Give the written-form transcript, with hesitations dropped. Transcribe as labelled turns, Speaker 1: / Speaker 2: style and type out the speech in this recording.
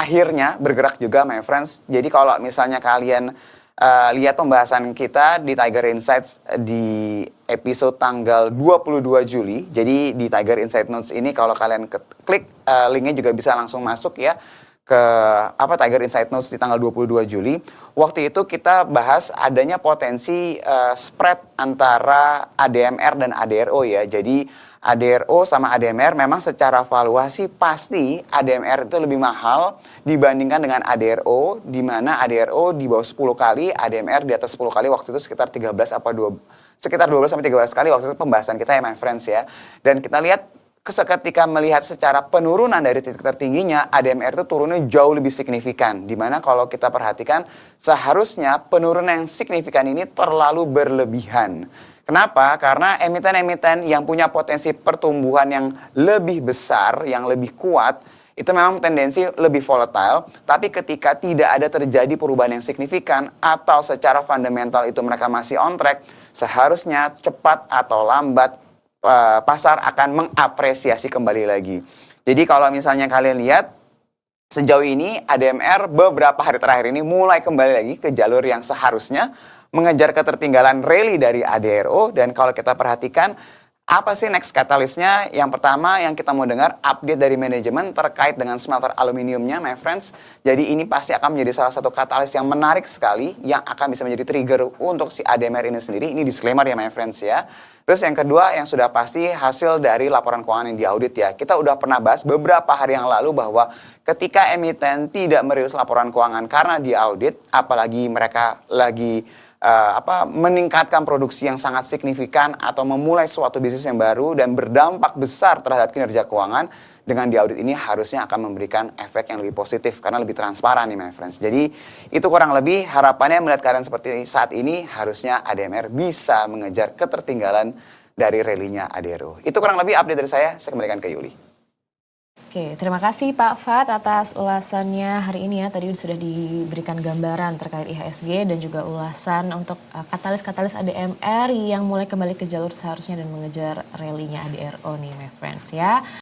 Speaker 1: akhirnya bergerak juga, my friends. Jadi kalau misalnya kalian lihat pembahasan kita di Tiger Insights di episode tanggal 22 Juli. Jadi di Tiger Insight Notes ini kalau kalian klik linknya juga bisa langsung masuk ya ke Tiger Insight Notes di tanggal 22 Juli. Waktu itu kita bahas adanya potensi spread antara ADMR dan ADRO ya. Jadi ADRO sama ADMR memang secara valuasi pasti ADMR itu lebih mahal dibandingkan dengan ADRO, di mana ADRO di bawah 10 kali, ADMR di atas 10 kali, waktu itu sekitar 13 sekitar 12 sampai 13 kali waktu itu pembahasan kita ya my friends ya. Dan kita lihat ketika melihat secara penurunan dari titik tertingginya, ADMR itu turunnya jauh lebih signifikan. Dimana kalau kita perhatikan, seharusnya penurunan yang signifikan ini terlalu berlebihan. Kenapa? Karena emiten-emiten yang punya potensi pertumbuhan yang lebih besar, yang lebih kuat, itu memang tendensi lebih volatile. Tapi ketika tidak ada terjadi perubahan yang signifikan, atau secara fundamental itu mereka masih on track, seharusnya cepat atau lambat pasar akan mengapresiasi kembali lagi. Jadi kalau misalnya kalian lihat, sejauh ini ADMR beberapa hari terakhir ini mulai kembali lagi ke jalur yang seharusnya mengejar ketertinggalan rally dari ADRO. Dan kalau kita perhatikan, apa sih next catalyst-nya? Yang pertama yang kita mau dengar update dari manajemen terkait dengan smelter aluminiumnya, my friends. Jadi ini pasti akan menjadi salah satu katalis yang menarik sekali, yang akan bisa menjadi trigger untuk si ADMR ini sendiri. Ini disclaimer ya my friends ya. Terus yang kedua yang sudah pasti hasil dari laporan keuangan yang diaudit ya. Kita udah pernah bahas beberapa hari yang lalu bahwa ketika emiten tidak merilis laporan keuangan karena diaudit, apalagi mereka lagi meningkatkan produksi yang sangat signifikan atau memulai suatu bisnis yang baru dan berdampak besar terhadap kinerja keuangan, dengan diaudit ini harusnya akan memberikan efek yang lebih positif karena lebih transparan nih my friends. Jadi itu kurang lebih harapannya melihat keadaan seperti saat ini, harusnya ADMR bisa mengejar ketertinggalan dari rally-nya ADRO. Itu kurang lebih update dari saya kembalikan ke Yuli.
Speaker 2: Oke, terima kasih Pak Fad atas ulasannya hari ini ya. Tadi sudah diberikan gambaran terkait IHSG dan juga ulasan untuk katalis-katalis ADMR yang mulai kembali ke jalur seharusnya dan mengejar rally-nya ADRO nih my friends ya.